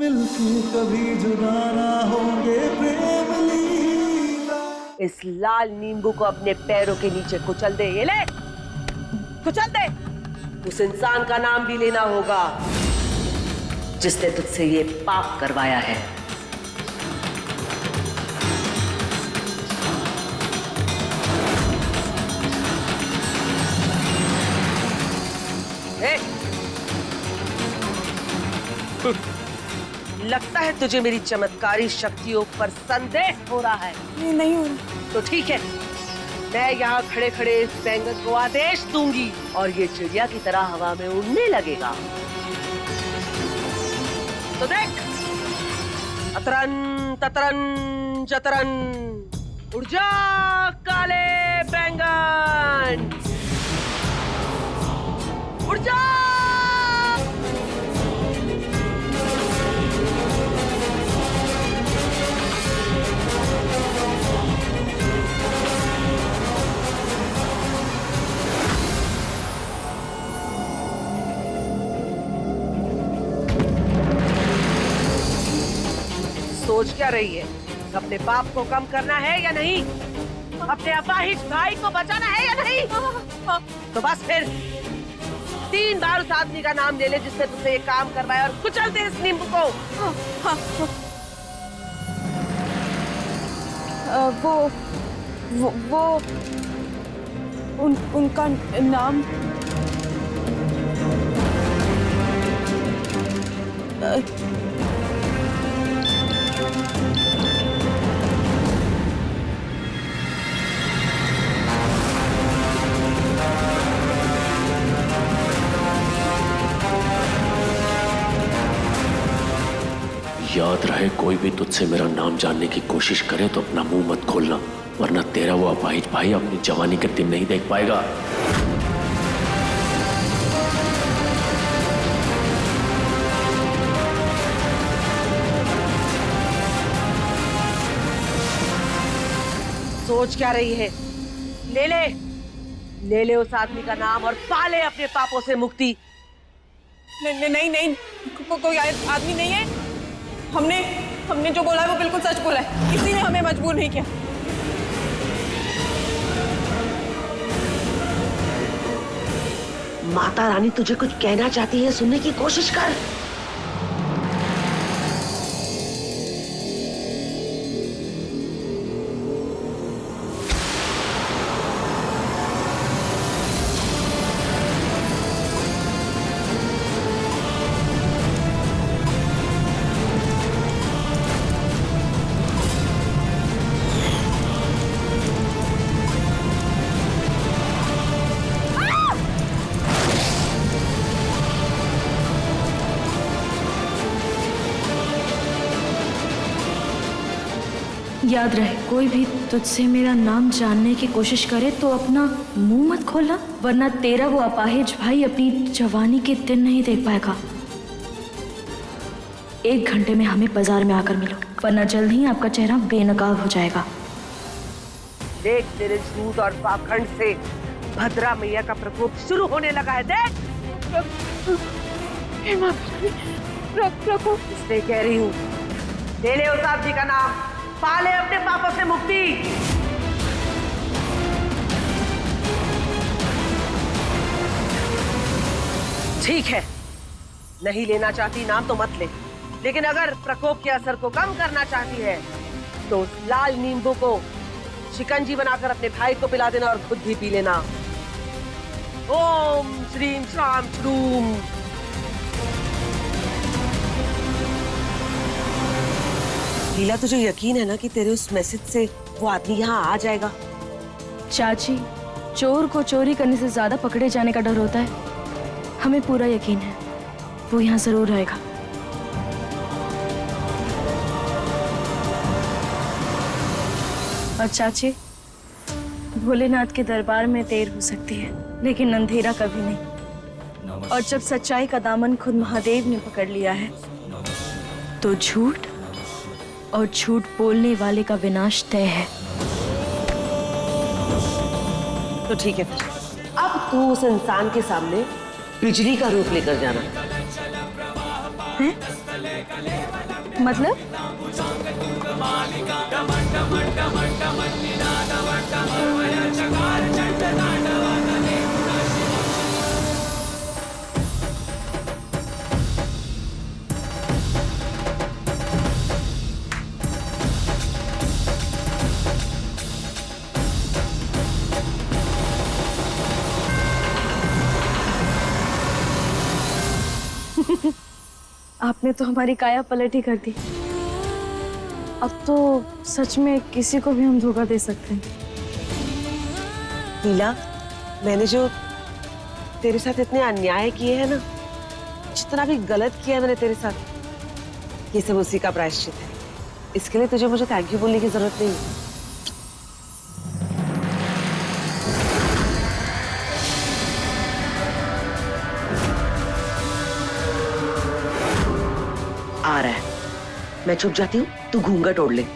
मिलके कभी जुदा ना होंगे प्रेम लीला। इस लाल नींबू को अपने पैरों के नीचे कुचल दे। ये ले, कुचल दे। उस इंसान का नाम भी लेना होगा जिसने तुझसे ये पाप करवाया है। लगता है तुझे मेरी चमत्कारी शक्तियों पर संदेह हो रहा है। नहीं हो रहा। तो ठीक है, मैं यहाँ खड़े खड़े इस बैंगन को आदेश दूंगी और ये चिड़िया की तरह हवा में उड़ने लगेगा। तो देख, अतरन ततरन चतरन, उड़ जा काले बैंगन, उड़ जा। सोच क्या रही है? अपने पाप को कम करना है या नहीं? अपने अपाहिज भाई को बचाना है या नहीं? तो बस फिर 3 बार उस आदमी का नाम ले ले जिसने तुझसे ये काम करवाया और कुचल दे इस नींबू को। वो उनका नाम याद रहे, कोई भी तुझसे मेरा नाम जानने की कोशिश करे तो अपना मुंह मत खोलना, वरना तेरा वो अपाहिज भाई अपनी जवानी के दिन नहीं देख पाएगा। सोच क्या रही है? ले ले, ले ले उस आदमी का नाम और पा ले अपने पापों से मुक्ति। नहीं, कोई आदमी नहीं है। हमने जो बोला है वो बिल्कुल सच बोला है, किसी ने हमें मजबूर नहीं किया। माता रानी तुझे कुछ कहना चाहती है, सुनने की कोशिश कर। याद रहे, कोई भी तुझसे मेरा नाम जानने की कोशिश करे तो अपना मुंह मत खोलना, वरना तेरा वो अपाहिज भाई अपनी जवानी के दिन नहीं देख पाएगा। 1 घंटे में हमें बाजार में आकर मिलो, वरना जल्द ही आपका चेहरा बेनकाब हो जाएगा। देख, तेरे झूठ और पाखंड से भद्रा मैया का प्रकोप शुरू होने लगा है। देख, प्रकोप इसलिए कह रही हूँ, ले ले उस आदमी का नाम, पाले अपने पापों से मुक्ति। ठीक है, नहीं लेना चाहती नाम तो मत ले, लेकिन अगर प्रकोप के असर को कम करना चाहती है तो उस लाल नींबू को शिकंजी बनाकर अपने भाई को पिला देना और खुद भी पी लेना। ओम श्रीम श्राम श्रूम। लीला, तुझे यकीन है ना कि तेरे उस मैसेज से वो आदमी यहाँ आ जाएगा? चाची, चोर को चोरी करने से ज्यादा पकड़े जाने का डर होता है। हमें पूरा यकीन है वो यहाँ जरूर आएगा। और चाची, भोलेनाथ के दरबार में देर हो सकती है, लेकिन अंधेरा कभी नहीं। और जब सच्चाई का दामन खुद महादेव ने पकड़ लिया है तो झूठ और झूठ बोलने वाले का विनाश तय है। तो ठीक है, अब तू उस इंसान के सामने बिजली का रूप लेकर जाना है। मतलब? आपने तो हमारी काया पलट ही कर दी। अब तो सच में किसी को भी हम धोखा दे सकते हैं। नीला, मैंने जो तेरे साथ इतने अन्याय किए हैं ना, जितना भी गलत किया है मैंने तेरे साथ, ये सब उसी का प्रायश्चित है। इसके लिए तुझे मुझे थैंक यू बोलने की जरूरत नहीं है। आ रहा है, मैं छुप जाती हूँ, तू घूंघट ओढ़ ले।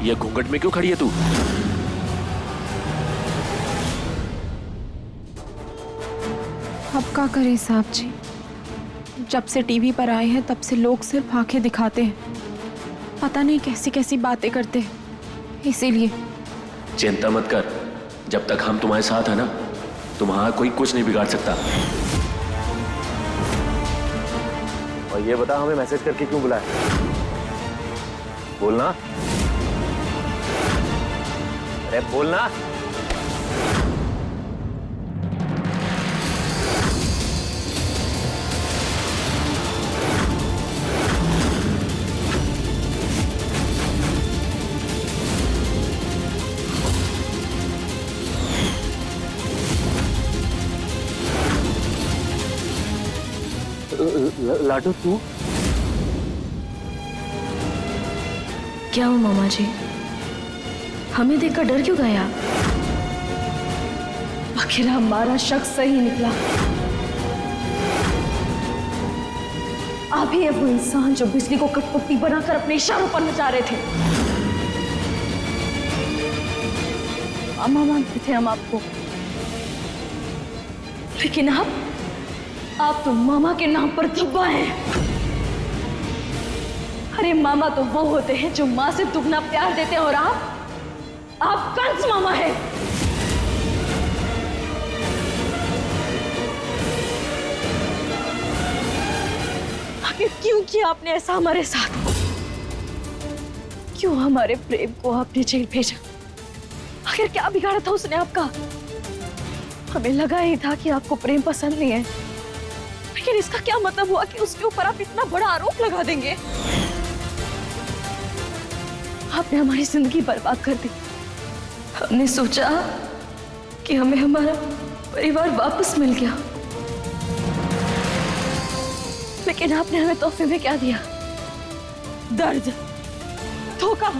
ये घूंघट में क्यों खड़ी है तू? अब क्या करें साहब जी, जब से टीवी पर आए हैं तब से लोग सिर्फ आंखें दिखाते हैं, पता नहीं कैसी कैसी बातें करते हैं, इसीलिए। चिंता मत कर, जब तक हम तुम्हारे साथ है ना, तुम्हारा कोई कुछ नहीं बिगाड़ सकता। और ये बता, हमें मैसेज करके क्यों बुलाया? बोलना, अरे बोलना। लाडू तू? क्या हो मामा जी, हमें देखकर डर क्यों गया? आखिर हमारा शक सही निकला। आप ही है वो इंसान जो बिजली को कठपुतली बनाकर अपने इशारों पर नचा रहे थे। मामा मानते थे हम आपको, लेकिन आप तो मामा के नाम पर धब्बा हैं। अरे मामा तो वो होते हैं जो माँ से दुगना प्यार देते हैं, और आप कंस मामा है। आखिर क्यों किया आपने ऐसा हमारे साथ? क्यों हमारे प्रेम को आपने जेल भेजा? आखिर क्या बिगाड़ा था उसने आपका? हमें लगा ही था कि आपको प्रेम पसंद नहीं है, लेकिन इसका क्या मतलब हुआ कि उसके ऊपर आप इतना बड़ा आरोप लगा देंगे? आपने हमारी जिंदगी बर्बाद कर दी। हमने सोचा कि हमें हमारा परिवार वापस मिल गया, लेकिन आपने हमें तोहफे में क्या दिया? दर्द, धोखा।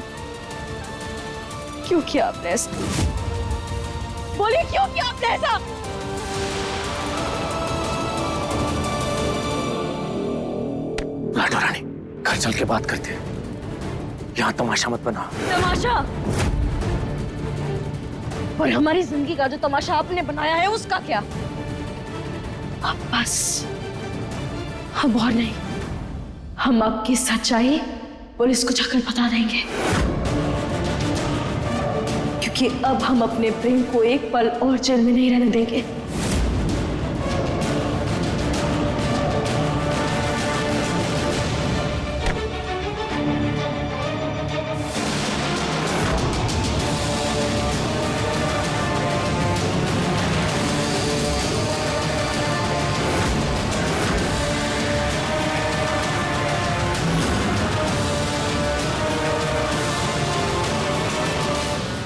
क्यों किया आपने ऐसा? बोलिए, क्यों किया आपने ऐसा? लाडो रानी, घर चल के बात करते हैं, यहाँ तमाशा मत बना। तमाशा? और हमारी जिंदगी का जो तमाशा आपने बनाया है उसका क्या? अब बस, हम और नहीं, हम आपकी सच्चाई पुलिस को जाकर बता देंगे, क्योंकि अब हम अपने प्रेम को एक पल और जेल में नहीं रहने देंगे।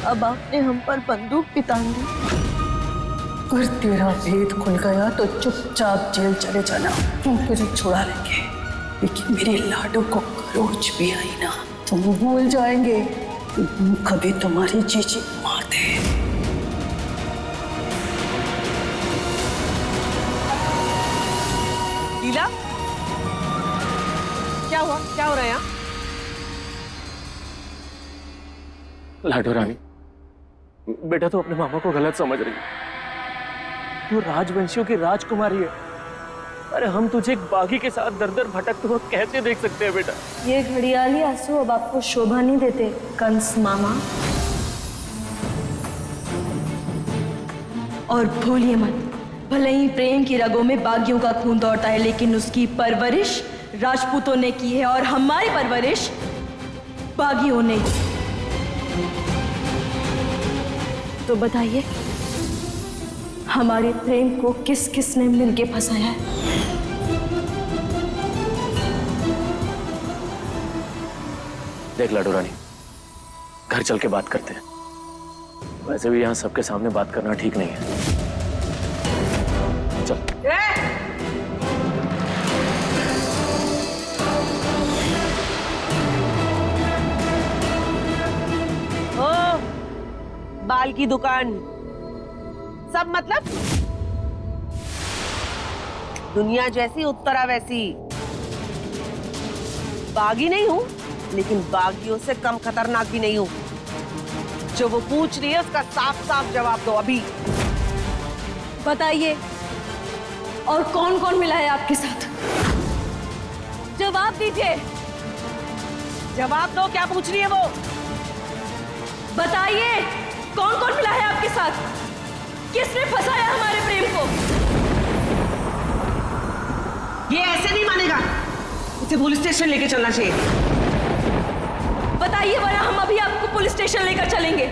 अब आपने हम पर बंदूक भी तान दी। अगर तेरा भेद खुल गया तो चुपचाप जेल चले जाना, हम तुझे छुड़ा लेंगे। लेकिन मेरे लाडो को खरोच भी आई ना तुम भूल जाएंगे कभी तुम्हारी जीजी मार दे। लीला, क्या हुआ? क्या हो रहा है यहाँ? लाडो रानी, बेटा तो अपने मामा को गलत समझ रही है। तू राजवंशियों की राजकुमारी है। अरे हम तुझे एक बागी के साथ दर दर भटकते हुए कैसे देख सकते हैं बेटा? ये घड़ियाली आंसू अब आपको शोभा नहीं देते कंस मामा। और भूलिए मत, भले ही प्रेम की रगों में बागियों का खून दौड़ता है, लेकिन उसकी परवरिश राजपूतों ने की है और हमारी परवरिश बागियों ने। तो बताइए, हमारे प्रेम को किस किस ने मिलके फंसाया है? देख लाडो रानी, घर चल के बात करते हैं। वैसे भी यहाँ सबके सामने बात करना ठीक नहीं है। चल। ओ, बाल की दुकान सब मतलब दुनिया जैसी उत्तरा वैसी। बागी नहीं हूं, लेकिन बागियों से कम खतरनाक भी नहीं हूं। जो वो पूछ रही है उसका साफ साफ जवाब दो अभी। बताइए, और कौन कौन मिला है आपके साथ? जवाब दीजिए। जवाब दो, क्या पूछ रही है वो? बताइए, कौन कौन मिला है आपके साथ? किसने फंसाया हमारे प्रेम को? ये ऐसे नहीं मानेगा, इसे पुलिस स्टेशन लेके चलना चाहिए। बताइए, वरना हम अभी आपको पुलिस स्टेशन लेकर चलेंगे।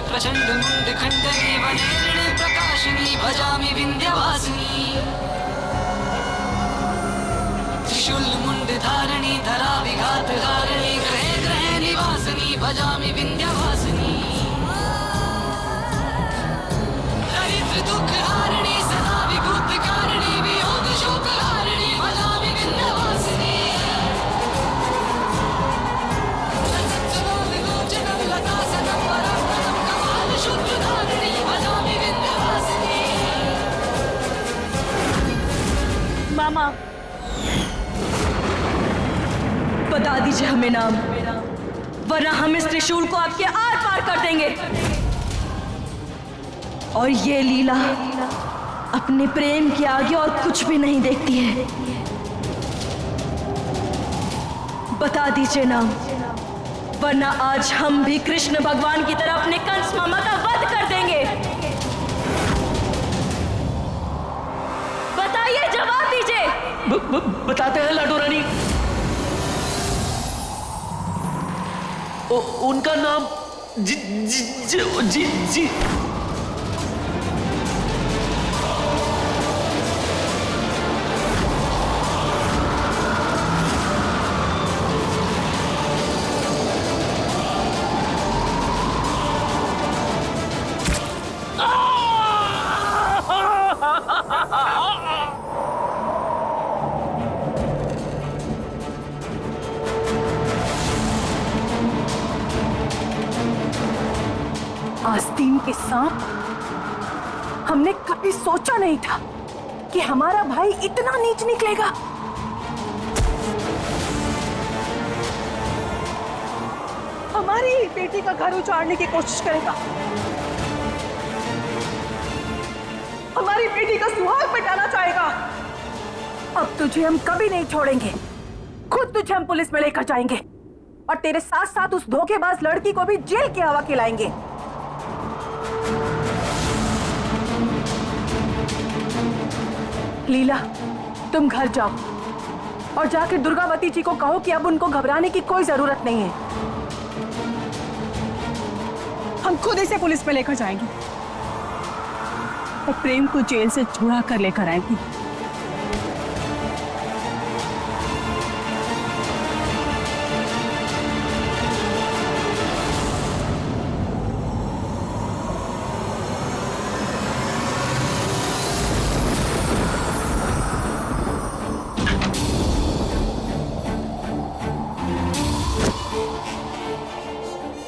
प्रचंड मुंड खंडनी वनेर्णे प्रकाशिनी भजामि विंध्यवासिनी त्रिशूल मुंड धारणी धरा विघात हारिणी ग्रहे ग्रहे निवासिनी भजामि विंध्यवासिनी दरिद्र दुख हारिणी सदा विभूत कारिणी वियोग शोक हारिणी भजामि विंध्यवासिनी मामा, बता दीजिए हमें नाम, वरना हम इस त्रिशूल को आपके आर पार कर देंगे। और ये लीला अपने प्रेम के आगे और कुछ भी नहीं देखती है। बता दीजिए नाम, वरना आज हम भी कृष्ण भगवान की तरह अपने कंस मामा का वध कर देंगे। बताते हैं लाडो रानी। उनका नाम जी जी जी जी, जी। आस्तीन के सांप, हमने कभी सोचा नहीं था कि हमारा भाई इतना नीच निकलेगा। हमारी बेटी का घर उजाड़ने की कोशिश करेगा, हमारी बेटी का सुहाग मिटाना चाहेगा। अब तुझे हम कभी नहीं छोड़ेंगे, खुद तुझे हम पुलिस में लेकर जाएंगे और तेरे साथ साथ उस धोखेबाज लड़की को भी जेल की हवा खिलाएंगे। लीला, तुम घर जाओ और जाकर दुर्गावती जी को कहो कि अब उनको घबराने की कोई जरूरत नहीं है। हम खुद इसे पुलिस में लेकर जाएंगे और प्रेम को जेल से छुड़ा कर लेकर आएंगे।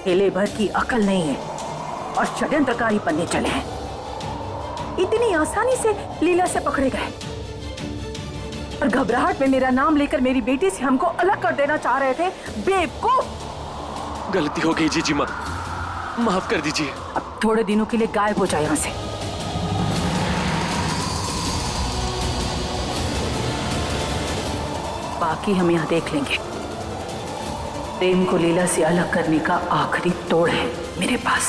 केले भर की अकल नहीं है और षड्यंत्रकारी बनने चले हैं। इतनी आसानी से लीला से पकड़े गए और घबराहट में मेरा नाम लेकर मेरी बेटी से हमको अलग कर देना चाह रहे थे। बेवकूफ! गलती हो गई जीजी माँ, माफ कर दीजिए। अब थोड़े दिनों के लिए गायब हो जाए यहाँ से। बाकी हम यहाँ देख लेंगे। प्रेम को लीला से अलग करने का आखिरी तोड़ है मेरे पास।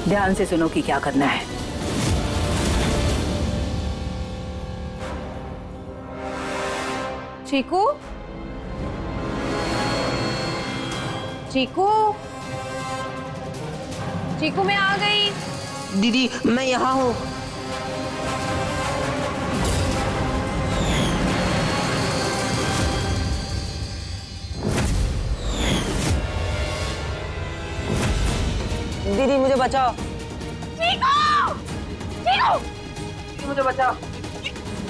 ध्यान से सुनो कि क्या करना है। चीकू, चीकू, चीकू मैं आ गई। दीदी मैं यहाँ हूँ। दीदी मुझे बचाओ। चीकू, चीकू, मुझे बचाओ।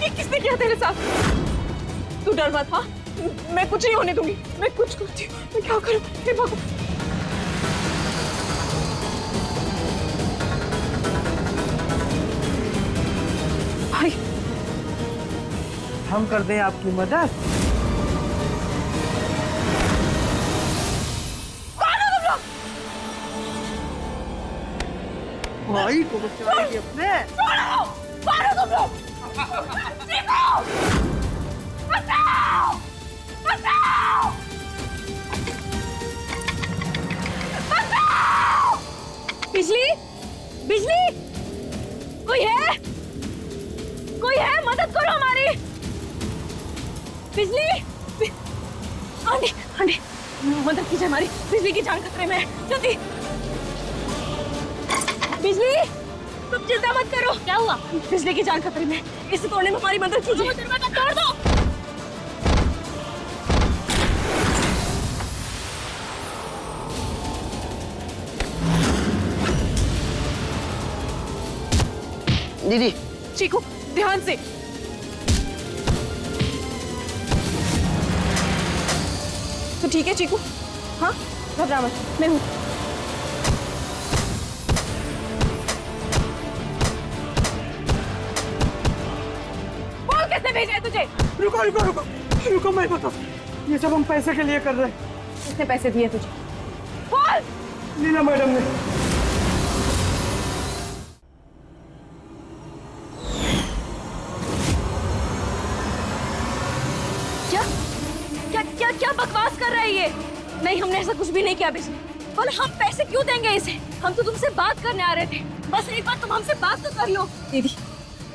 ये किसने किया तेरे साथ? तू डर मत। हाँ, मैं कुछ नहीं होने दूंगी। मैं कुछ करती हूँ। मैं क्या करूँ? हे भगवान। भाई, हम कर दें आपकी मदद। भाई को बचाएंगे अपने। छोड़ो! मारो तुम लोग! चीकू! बचाओ! बचाओ! बचाओ! बिजली! बिजली! कोई है? कोई है? मदद करो हमारी! बिजली! आंटी, आंटी, मदद कीजिए हमारी। बिजली की जान खतरे में है। जल्दी! बिजली, तुम चिंता मत करो। क्या हुआ? बिजली की जान खतरे में, इसे तोड़ने में हमारी मदद कीजिए। दरवाजा तोड़ दो। दीदी चीकू, ध्यान से। तो ठीक है चीकू? हाँ, घबरा मत, मैं हूँ। कैसे भेजा है तुझे? रुको रुको रुको रुको, मैं बताओ। ये सब हम पैसे के लिए कर रहे हैं। किसने पैसे दिए तुझे? बोल! लीला मैडम ने। क्या क्या क्या क्या बकवास कर रहा है ये? नहीं, हमने ऐसा कुछ भी नहीं किया बिजली। बोले हम पैसे क्यों देंगे इसे? हम तो तुमसे बात करने आ रहे थे, बस एक बार तुम हमसे बात तो कर लो। दीदी,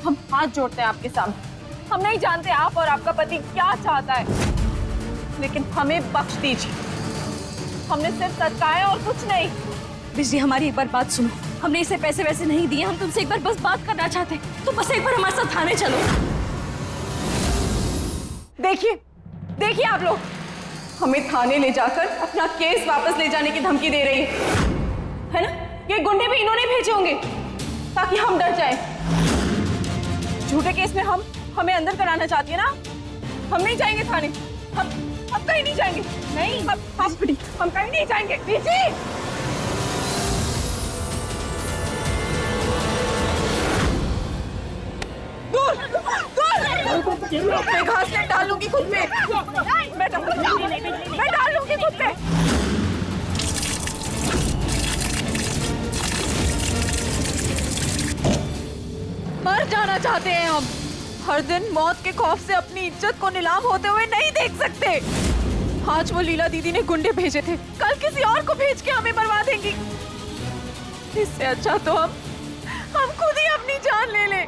हम हाथ जोड़ते हैं आपके सामने। हम नहीं जानते आप और आपका पति क्या चाहता है, लेकिन हमें बख्श दीजिए। हमने सिर्फ सच कहा है और कुछ नहीं। बिजली, हमारी एक बार बात सुनो। हमने इसे पैसे वैसे नहीं दिए, हम तुमसे एक बार बस बात करना चाहते, तो बस एक बार हमारे साथ थाने चलो। देखिए आप लोग हमें थाने ले जाकर अपना केस वापस ले जाने की धमकी दे रही है ना? ये गुंडे भी इन्होंने भेजे होंगे ताकि हम डर जाएं। झूठे केस में हमें अंदर कराना चाहती है ना? हम नहीं जाएंगे थाने, हम कहीं नहीं जाएंगे। नहीं, हम कहीं नहीं जाएंगे। दीदी, मैं घास में डालूंगी खुद पे। मैं डालूंगी खुद पे। मर जाना चाहते हैं हम। हर दिन मौत के खौफ से अपनी इज्जत को नीलाम होते हुए नहीं देख सकते। आज वो लीला दीदी ने गुंडे भेजे थे, कल किसी और को भेज के हमें मरवा देंगी। इससे अच्छा तो हम खुद ही अपनी जान ले लें।